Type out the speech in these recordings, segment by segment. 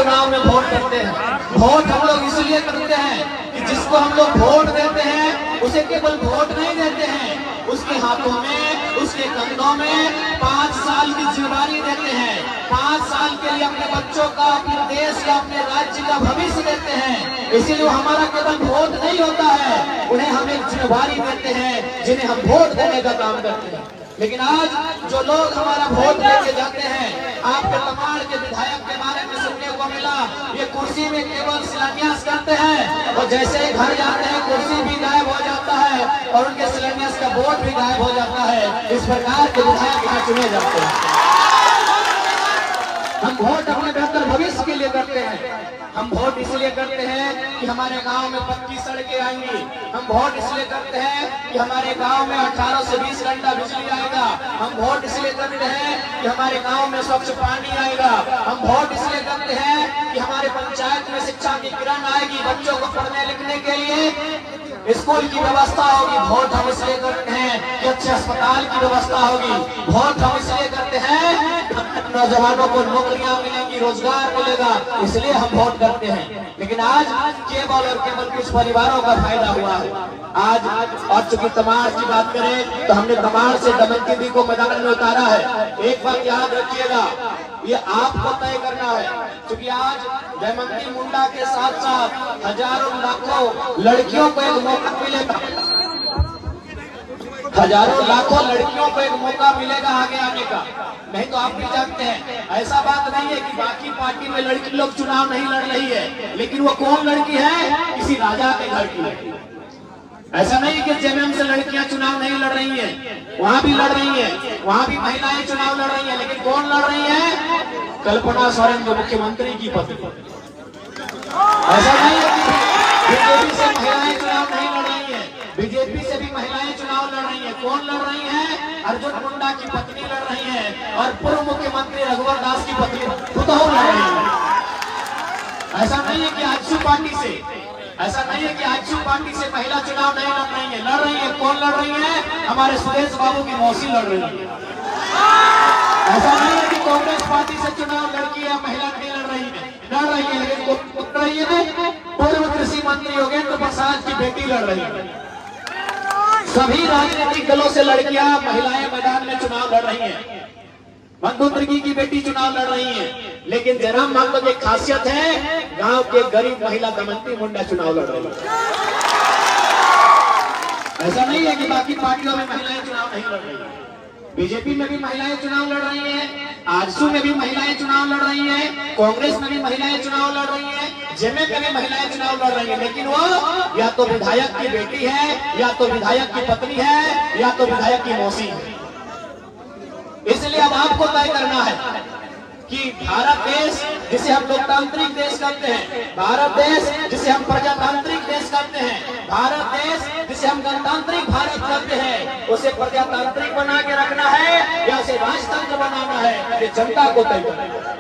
चुनाव में वोट करते हैं। वोट हम लोग इसलिए करते हैं कि जिसको हम लोग वोट देते हैं उसे केवल वोट नहीं देते हैं, उसके हाथों में, उसके कंधों में 5 साल की जिम्मेदारी देते हैं। 5 साल के लिए अपने बच्चों का, अपने देश का, अपने राज्य का भविष्य देते हैं। इसीलिए हमारा केवल वोट नहीं होता है, उन्हें हम एक जिम्मेदारी देते हैं जिन्हें हम वोट देने का काम करते हैं। लेकिन आज जो लोग हमारा वोट लेके जाते हैं, आपके तमाड़ के विधायक के बारे में सुनने को मिला, ये कुर्सी में केवल शिलान्यास करते हैं और जैसे ही घर जाते हैं कुर्सी भी गायब हो जाता है और उनके शिलान्यास का वोट भी गायब हो जाता है। इस प्रकार के विधायक यहाँ चुने जाते हैं। हम वोट अपने बेहतर भविष्य के लिए करते हैं। हम वोट इसलिए करते हैं कि हमारे गांव में पक्की सड़कें आएंगी। हम वोट इसलिए करते हैं कि हमारे गांव में 18 से 20 घंटा बिजली आएगा। हम वोट इसलिए करते हैं कि हमारे गांव में स्वच्छ पानी आएगा। हम वोट इसलिए करते हैं कि हमारे पंचायत में शिक्षा की किरण आएगी, बच्चों को पढ़ने लिखने के लिए स्कूल की व्यवस्था होगी। वोट हम इसलिए करते हैं कि अच्छे अस्पताल की व्यवस्था होगी। वोट हम इसलिए करते हैं नौजवानों को नौकरियां मिलेंगी, रोजगार मिलेगा, इसलिए हम वोट करते हैं। लेकिन आज केवल और केवल कुछ परिवारों का फायदा हुआ है। आज और चूंकि तमाड़ की बात करें तो हमने तमाड़ से दमयंती दी को मैदान में उतारा है। एक बात याद रखिएगा, ये आपको तय करना है, क्योंकि आज दमयंती मुंडा के साथ साथ हजारों लाखों लड़कियों को एक मौका मिलेगा। हजारों लाखों लड़कियों को एक मौका मिलेगा आगे आने का। नहीं तो आप भी जानते हैं, ऐसा बात नहीं है कि बाकी पार्टी में लड़की लोग चुनाव नहीं लड़ रही है, लेकिन वो कौन लड़की है? किसी राजा के घर की लड़की। ऐसा नहीं कि जेएमएम से लड़कियां चुनाव नहीं लड़ रही हैं, वहां भी लड़ रही हैं, वहां भी महिलाएं चुनाव लड़ रही हैं, लेकिन कौन लड़ रही है? कल्पना सोरेन जो मुख्यमंत्री की पत्नी। ऐसा नहीं है कि बीजेपी से महिलाएं चुनाव नहीं लड़ रही है, बीजेपी से भी महिलाएं चुनाव लड़ रही है। कौन लड़ रही है? अर्जुन मुंडा की पत्नी लड़ रही है और पूर्व मुख्यमंत्री रघुवर दास की पत्नी खुद लड़ रही है। ऐसा नहीं है कि आजसू पार्टी से, ऐसा नहीं है कि आजसू पार्टी से महिला चुनाव नहीं लड़ रही है, लड़ रही है। कौन लड़ रही है? हमारे सुरेश बाबू की मौसी लड़ रही है। ऐसा नहीं है कि कांग्रेस पार्टी से चुनाव लड़की या महिला नहीं लड़ रही है, लड़ रही है, लेकिन लड़ रही है पूर्व कृषि मंत्री योगेंद्र प्रसाद की बेटी लड़ रही है। सभी राजनीतिक दलों से लड़कियां, महिलाएं मैदान में चुनाव लड़ रही हैं। बंधु तिर्की की बेटी चुनाव लड़ रही है, लेकिन जयराम मांगो की खासियत है, गांव के गरीब महिला दमयंती मुंडा चुनाव लड़ रही है। ऐसा नहीं है कि बाकी पार्टियों में महिलाएं चुनाव नहीं लड़ रही है। बीजेपी में भी महिलाएं चुनाव लड़ रही हैं, आजसू में भी महिलाएं चुनाव लड़ रही हैं, कांग्रेस में भी महिलाएं चुनाव लड़ रही हैं, जेएमएम में भी महिलाएं चुनाव लड़ रही हैं, लेकिन वो या तो विधायक की बेटी है, या तो विधायक की पत्नी है, या तो विधायक की मौसी है। इसलिए अब आपको तय करना है कि भारत देश जिसे हम लोकतांत्रिक देश कहते हैं, भारत देश जिसे हम प्रजातांत्रिक देश कहते हैं, भारत देश जिसे हम गणतांत्रिक भारत कहते हैं, उसे प्रजातांत्रिक बना के रखना है या उसे राजतंत्र बनाना है, ये जनता को तय करना है।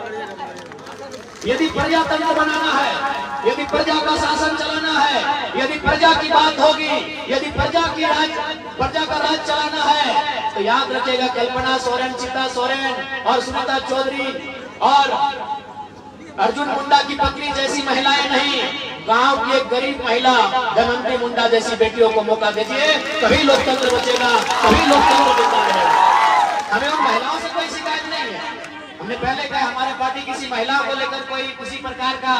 यदि प्रजातंत्र बनाना है, यदि प्रजा का शासन चलाना है, यदि प्रजा की बात होगी, यदि प्रजा का राज चलाना है, तो याद रखिएगा कल्पना सोरेन, चिता सोरेन और सुनीता चौधरी और अर्जुन मुंडा की पत्नी जैसी महिलाएं नहीं, गांव की एक गरीब महिला दमयंती मुंडा जैसी बेटियों को मौका दीजिए, तभी लोकतंत्र बचेगा, तभी लोकतंत्र जिंदा रहेगा। हमें उन महिलाओं से कोई शिकायत नहीं है। हमने पहले कहा हमारे पार्टी किसी महिला को लेकर कोई किसी प्रकार का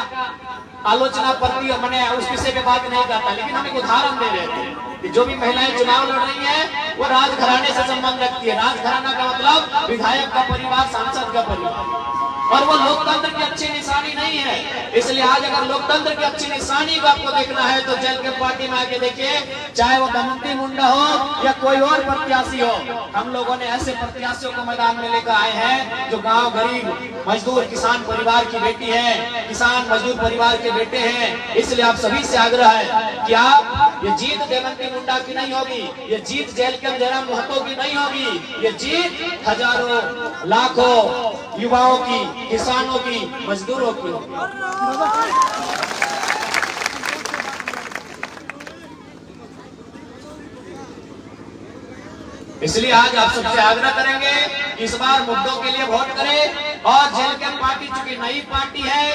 आलोचना प्रति मैंने उस विषय पे बात नहीं करता, लेकिन हम एक उदाहरण दे रहे थे कि जो भी महिलाएं चुनाव लड़ रही हैं वो राजघराने से संबंध रखती है। राजघराना का मतलब विधायक का परिवार, सांसद का परिवार, और वो लोकतंत्र की अच्छी निशानी नहीं है। इसलिए आज अगर लोकतंत्र की अच्छी निशानी को आपको देखना है तो जेल के पार्टी में आके देखिए, चाहे वो दमयंती मुंडा हो या कोई और प्रत्याशी हो, हम लोगों ने ऐसे प्रत्याशियों को मैदान में लेकर आए हैं जो गांव गरीब मजदूर किसान परिवार की बेटी है, किसान मजदूर परिवार के बेटे हैं। इसलिए आप सभी से आग्रह है कि आप, ये जीत दमयंती मुंडा की नहीं होगी, ये जीत जेल के जयराम महतो की नहीं होगी, ये जीत हजारों लाखों युवाओं की, किसानों की, मजदूरों की होगी। इसलिए आज आप सबसे आग्रह करेंगे कि इस बार मुद्दों के लिए वोट करें, और जेएलके पार्टी चूंकि नई पार्टी है,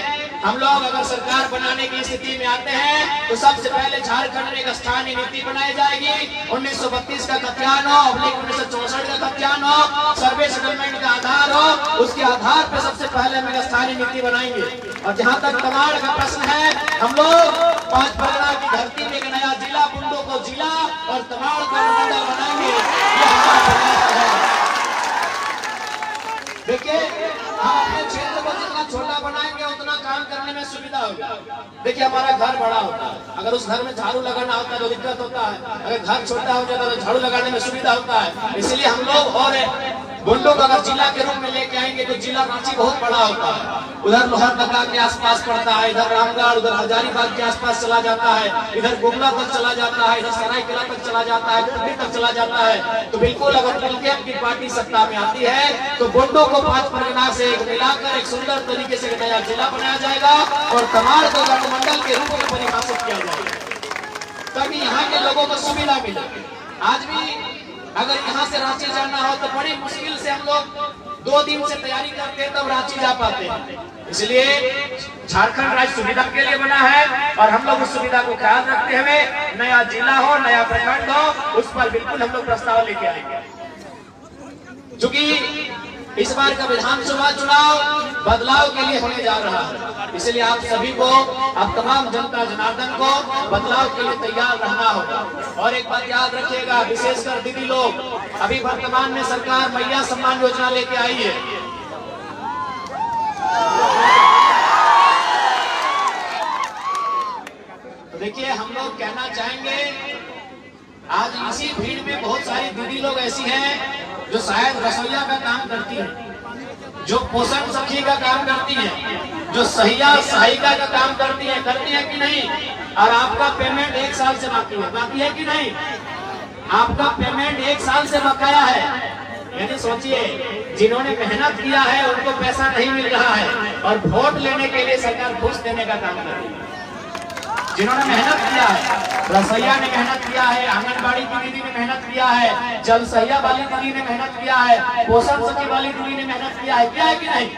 हम लोग अगर सरकार बनाने की स्थिति में आते हैं तो सबसे पहले झारखंड में एक स्थानीय नीति बनाई जाएगी। 1932 का खतियान हो, 1964 का खतियान हो, सर्वे सेटलमेंट का आधार हो, उसके आधार पर सबसे पहले हम स्थानीय नीति बनाएंगे। और जहाँ तक तमाड़ का प्रश्न है, हम लोग 5 परगना की धरती में एक नया जिला, बुंडो को जिला और तमाड़ को मंडल बनाएंगे। ये हमारा प्रयास है। देखिए, हम अपने क्षेत्र को जितना छोटा बनाएंगे उतना काम करने में सुविधा होगी। देखिए, हमारा घर बड़ा होता है, अगर उस घर में झाड़ू लगाना होता है तो दिक्कत होता है, अगर घर छोटा हो जाता है तो झाड़ू लगाने में सुविधा होता है। इसलिए हम लोग और बुंडो को अगर जिला के रूप में लेके आएंगे तो जिला रांची बहुत बड़ा होता है, उधर लोहरदगा के आसपास पड़ता है, इधर रामगढ़, उधर हजारीबाग के आसपास चला जाता है, इधर गुमला तक चला जाता है, इधर सरायकेला तक चला जाता है, कुंडी तक चला जाता है। तो बिल्कुल अगर जेएलके की पार्टी सत्ता में आती है तो बुंडो को 5 परगना से मिलाकर एक सुंदर तरीके से नया जिला बनाया जाएगा और तमाड़ को गठबंधन के रूप में परिभाषित किया जाएगा, ताकि यहाँ के लोगों को सुविधा मिले। आज भी अगर यहाँ से रांची जाना हो तो बड़ी मुश्किल से हम लोग 2 दिन से तैयारी करते हैं तब रांची जा पाते हैं। इसलिए झारखंड राज्य सुविधा के लिए बना है और हम लोग उस सुविधा को ख्याल रखते हुए नया जिला हो, नया प्रखंड हो, उस पर बिल्कुल हम लोग प्रस्ताव लेके आएंगे। चूंकि इस बार का विधानसभा चुनाव बदलाव के लिए होने जा रहा है, इसलिए आप सभी को, आप तमाम जनता जनार्दन को बदलाव के लिए तैयार रहना होगा। और एक बात याद रखिएगा, विशेषकर दीदी लोग, अभी वर्तमान में सरकार मैया सम्मान योजना लेके आई है। तो देखिए, हम लोग कहना चाहेंगे, आज इसी भीड़ में बहुत सारी दीदी लोग ऐसी हैं जो शायद रसोईया का काम करती है, जो पोषण सखी का काम करती है, जो सहायिका का काम करती है कि नहीं? और आपका पेमेंट 1 साल से बाकी है कि नहीं? आपका पेमेंट 1 साल से बकाया है। यानी सोचिए, जिन्होंने मेहनत किया है उनको पैसा नहीं मिल रहा है और वोट लेने के लिए सरकार घूस देने का काम कर रही है। जिन्होंने मेहनत किया है, रसोईया ने मेहनत किया है, आंगनबाड़ी की दीदी ने मेहनत किया है, जल सहिया वाली दीदी ने मेहनत किया है, पोषण सखी वाली दीदी ने मेहनत किया है कि नहीं?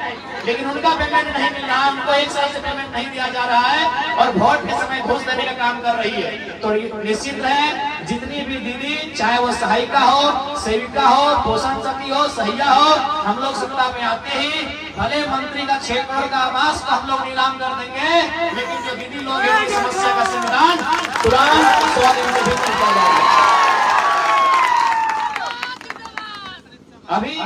लेकिन उनका पेमेंट नहीं मिल रहा, उनको 1 साल से पेमेंट नहीं दिया जा रहा है और वोट के समय घूस देने का काम कर रही है। तो निश्चित है, जितनी भी दीदी, चाहे वो सहायिका हो, सेविका हो, पोषण सखी हो, सहिया हो, हम लोग सत्ता में आते ही भले मंत्री का 6 करोड़ का आवास को हम लोग नीलाम कर देंगे, लेकिन जो दीदी लोग हैं उनकी समस्या का समाधान तुरंत 100 दिन में भी किया जाएगा। अभी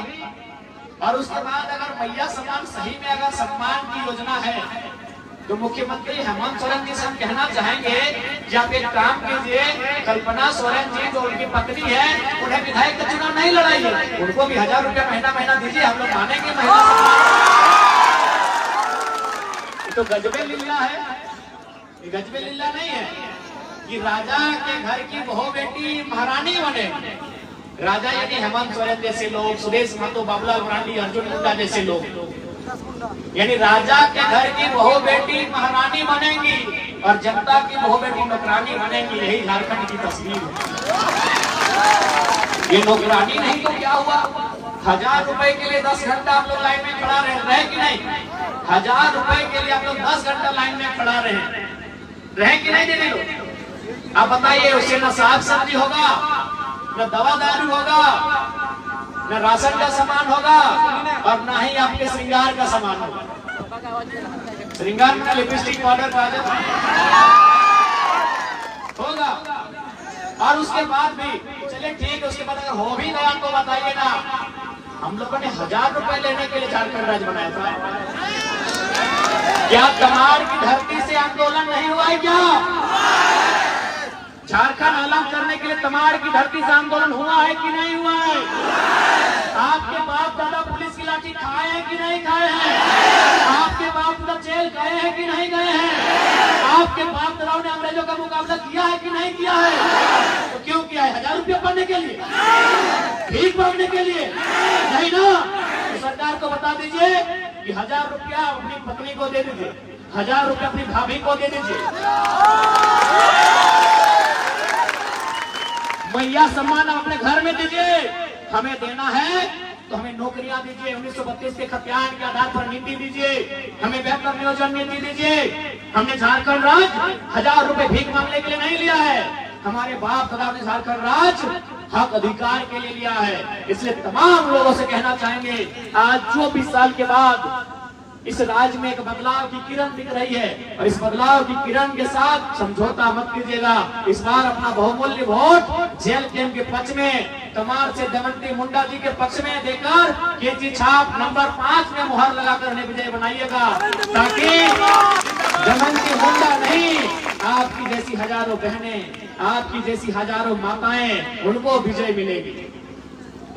और उसके बाद अगर मैया सम्मान सही में अगर सम्मान की योजना है तो मुख्यमंत्री हेमंत सोरेन जी से हम कहना चाहेंगे कि आप एक काम कीजिए, कल्पना सोरेन जी जो उनकी पत्नी है, उन्हें विधायक का चुनाव नहीं लड़ाइए, उनको भी 1000 रुपया महीना दीजिए, हम लोग मानेंगे महिला सम्मान। तो गजबे लीला है, गजबे लीला नहीं है कि राजा के घर की बहू बेटी महारानी बने। राजा यानी हेमंत सोरेन जैसे लोग, सुरेश महतो, बाबूलाल मरांडी, अर्जुन मुंडा जैसे लोग, यानी राजा के घर की बहू बेटी महारानी बनेंगी और जनता की बहू बेटी नौकरानी बनेंगी। यही झारखंड की तस्वीर है। ये नौकरानी नहीं तो क्या हुआ? 1000 रुपए के लिए 10 घंटा आप लोग लाइन में खड़ा रहे कि नहीं? 1000 रुपए के लिए आप लोग 10 घंटा लाइन में खड़ा रहे कि नहीं दीदी लोग? आप बताइए, उससे न साग सब्जी होगा, न दवा दारू होगा, न राशन का सामान होगा और न ही आपके श्रृंगार का सामान होगा। श्रृंगार में लिपस्टिक, पाउडर, काजल होगा। और उसके बाद भी चलिए ठीक है, उसके बाद अगर हो भी गया तो बताइए ना, हम लोगों ने 1000 रुपए लेने के लिए झारखंड राज्य बनाया था। क्या तमाड़ की धरती से आंदोलन नहीं हुआ है? क्या झारखंड अलग करने के लिए तमाड़ की धरती से आंदोलन हुआ है कि नहीं हुआ है? आपके बाप दादा पुलिस की लाठी खाए हैं कि नहीं खाए हैं? आपके बाप दादा जेल गए हैं कि नहीं गए हैं? आपके बाप दादाओं ने अंग्रेजों का मुकाबला किया है कि नहीं किया है? तो क्यों किया है? 1000 रुपया पढ़ने के लिए, भीख मांगने के लिए? नहीं ना। तो सरकार को बता दीजिए कि 1000 रुपया अपनी पत्नी को दे दीजिए, 1000 रुपया अपनी भाभी को दे दीजिए। मैया सम्मान अपने घर में दीजिए। हमें देना है तो हमें नौकरियां दीजिए, 1932 के खतियान के आधार पर नीति दीजिए, हमें बेहतर नियोजन नीति दीजिए। हमने झारखंड राज्य 1000 रुपए भीख मांगने के लिए नहीं लिया है, हमारे बाप दादा ने झारखंड राज्य हक अधिकार के लिए लिया है। इसलिए तमाम लोगों से कहना चाहेंगे, आज 24 साल के बाद इस राज्य में एक बदलाव की किरण दिख रही है और इस बदलाव की किरण के साथ समझौता मत कीजिएगा। इस बार अपना बहुमूल्य वोट जेल कैंप के पक्ष में, कमार से दमंती मुंडा जी के पक्ष में देकर केजी छाप नंबर 5 में मुहर लगाकर विजय बनाइएगा, ताकि दमंती मुंडा नहीं, आपकी जैसी हजारों बहनें, आपकी जैसी हजारों माताएं, उनको विजय मिलेगी।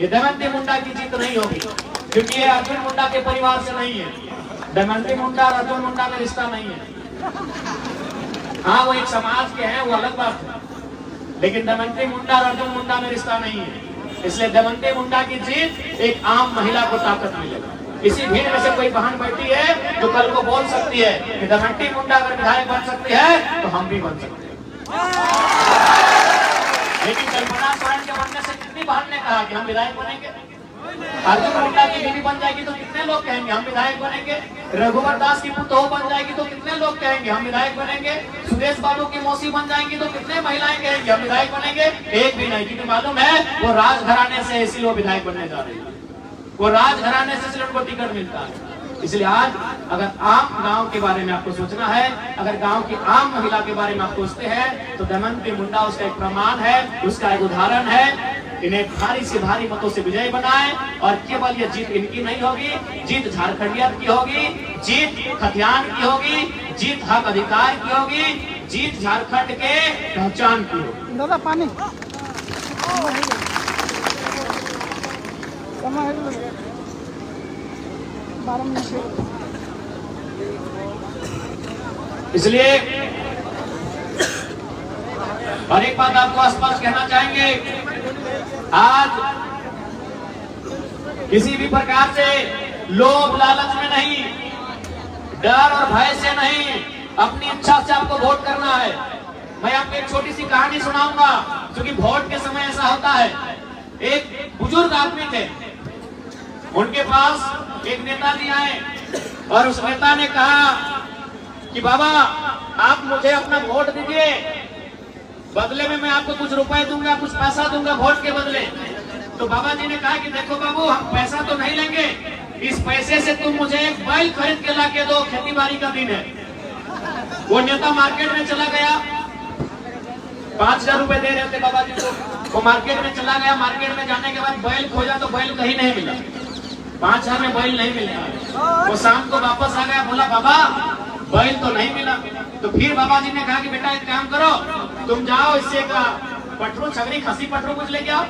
ये दमंती मुंडा की जीत नहीं होगी, क्योंकि ये अर्जुन मुंडा के परिवार से नहीं है। दमंती मुंडा और अर्जुन मुंडा में रिश्ता नहीं है। हाँ, वो एक समाज के हैं, वो अलग बात है, लेकिन दमंती मुंडा और अर्जुन मुंडा में रिश्ता नहीं है। इसलिए दमंती मुंडा की जीत एक आम महिला को ताकत मिलेगा। इसी भीड़ में से कोई बहन बैठी है जो कल को बोल सकती है कि दमंती मुंडा अगर विधायक बन सकती है तो हम भी बन सकते हैं। लेकिन कल्पना सोरेन के बनने से कितनी बहन ने कहा कि हम विधायक बनेंगे? अर्जुन मुंडा की बीवी बन जाएगी तो कितने लोग कहेंगे हम विधायक बनेंगे? रघुवर दास की पुतोह बन जाएगी तो कितने लोग कहेंगे हम विधायक बनेंगे? सुरेश बाबू की मौसी बन जाएंगी तो कितने महिलाएं कहेंगी हम विधायक बनेंगे? एक भी नहीं, क्योंकि मालूम है वो राजघराने से इसलिए वो विधायक बनने जा रही है, वो राजघराने से उनको टिकट मिलता है। इसलिए आज अगर आम गांव के बारे में आपको सोचना है, अगर गांव की आम महिला के बारे में आप सोचते हैं, तो दमंती मुंडा उसका एक प्रमाण है, उसका एक उदाहरण है। इन्हें भारी से भारी मतों से विजय बनाए, और केवल ये जीत इनकी नहीं होगी, जीत झारखंडियत की होगी, जीत खतियान की होगी, जीत हक अधिकार की होगी, जीत झारखंड के पहचान की होगी। दादा पानी इसलिए और एक बात आपको स्पष्ट कहना चाहेंगे, आज किसी भी प्रकार से लोभ लालच में नहीं, डर और भय से नहीं, अपनी इच्छा से आपको वोट करना है। मैं आपको एक छोटी सी कहानी सुनाऊंगा, क्योंकि वोट के समय ऐसा होता है। एक बुजुर्ग आदमी थे, उनके पास एक नेताजी आए और उस नेता ने कहा कि बाबा आप मुझे अपना वोट दीजिए, बदले में मैं आपको कुछ रुपए दूंगा, कुछ पैसा दूंगा वोट के बदले। तो बाबा जी ने कहा कि देखो बाबू, हम पैसा तो नहीं लेंगे, इस पैसे से तुम मुझे एक बैल खरीद के ला के दो, खेती बाड़ी का दिन है। वो नेता मार्केट में चला गया, 5000 रुपए दे रहे थे बाबा जी को। वो मार्केट में चला गया, मार्केट में जाने के बाद बैल खोजा तो बैल कहीं नहीं मिला, 5000 में बैल नहीं मिला। वो शाम को वापस आ गया, बोला बाबा बैल तो नहीं मिला। तो फिर बाबा जी ने कहा कि बेटा एक काम करो, तुम जाओ इससे का पटरू छगरी खसी पटरू कुछ लेके आओ।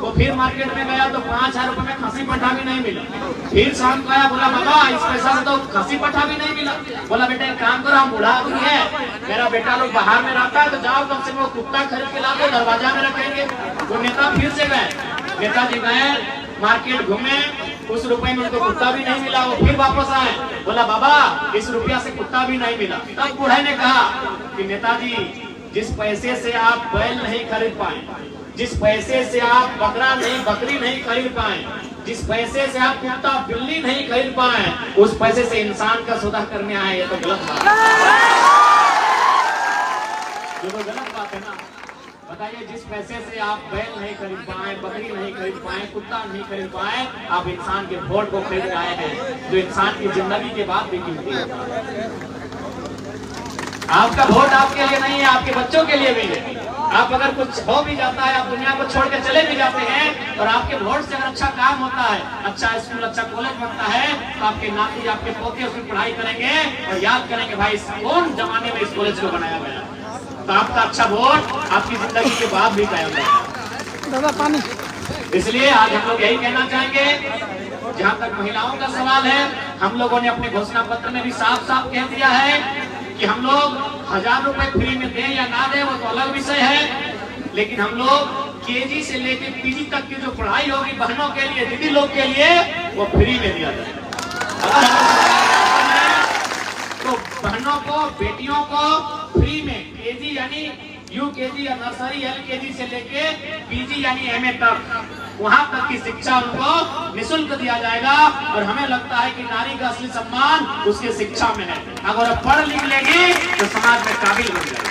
वो फिर मार्केट में गया तो 5000 रुपए में खसी पट्टा भी नहीं मिला। फिर शाम को आया, बोला बाबा इस पैसा से तो खसी पट्टा भी नहीं मिला। बोला बेटा एक काम करो, हम बूढ़ा आदमी है, मेरा बेटा लोग बाहर में रहता है, तो जाओ कम से कम कुत्ता खरीद के ला दो, दरवाजा में रखेंगे। वो नेता फिर से गए, नेताजी गए मार्केट घूमे, उस रुपए में उनको कुत्ता भी नहीं मिला। वो फिर वापस आए, बोला बाबा इस रुपया से कुत्ता भी नहीं मिला। तब बूढ़े ने कहा कि नेताजी जिस पैसे से आप बैल नहीं खरीद पाए, जिस पैसे से आप बकरा नहीं बकरी नहीं खरीद पाए, जिस पैसे से आप कुत्ता बिल्ली नहीं खरीद पाए, उस पैसे से इंसान का सौदा करने आए, ये तो गलत बात है। ये तो गलत बात है ना। बताइए, जिस पैसे से आप बैल नहीं खरीद पाए, बकरी नहीं खरीद पाए, कुत्ता नहीं खरीद पाए, आप इंसान के वोट को खरीद आए हैं, जो इंसान की जिंदगी के बाद भी कीमती है। आपका वोट आपके लिए नहीं है, आपके बच्चों के लिए भी है। आप अगर कुछ हो भी जाता है, आप दुनिया को छोड़ के चले भी जाते हैं, और आपके वोट से अगर अच्छा काम होता है, अच्छा स्कूल अच्छा कॉलेज बनता है, तो आपके नाती आपके पोते उसमें पढ़ाई करेंगे और याद करेंगे भाई कौन जमाने में इस कॉलेज को बनाया गया। तो आपका अच्छा वोट आपकी जिंदगी के बाद भी कायम रहेगा। इसलिए आज हम लोग यही कहना चाहेंगे, जहाँ तक महिलाओं का सवाल है, हम लोगों ने अपने घोषणा पत्र में भी साफ साफ कह दिया है कि हम लोग 1000 रुपए फ्री में दें या ना दें वो तो अलग विषय है, लेकिन हम लोग केजी से लेकर पीजी तक की जो पढ़ाई होगी बहनों के लिए, दीदी लोग के लिए, वो फ्री में दिया जाए। तो बहनों को, बेटियों को फ्री में केजी यानी यूकेजी या नर्सरी एलकेजी से लेके पीजी यानी एमए तक वहां तक की शिक्षा उनको निःशुल्क दिया जाएगा। और हमें लगता है कि नारी का असली सम्मान उसके शिक्षा में है। अगर पढ़ लिख लेगी तो समाज में काबिल बन जाएगी।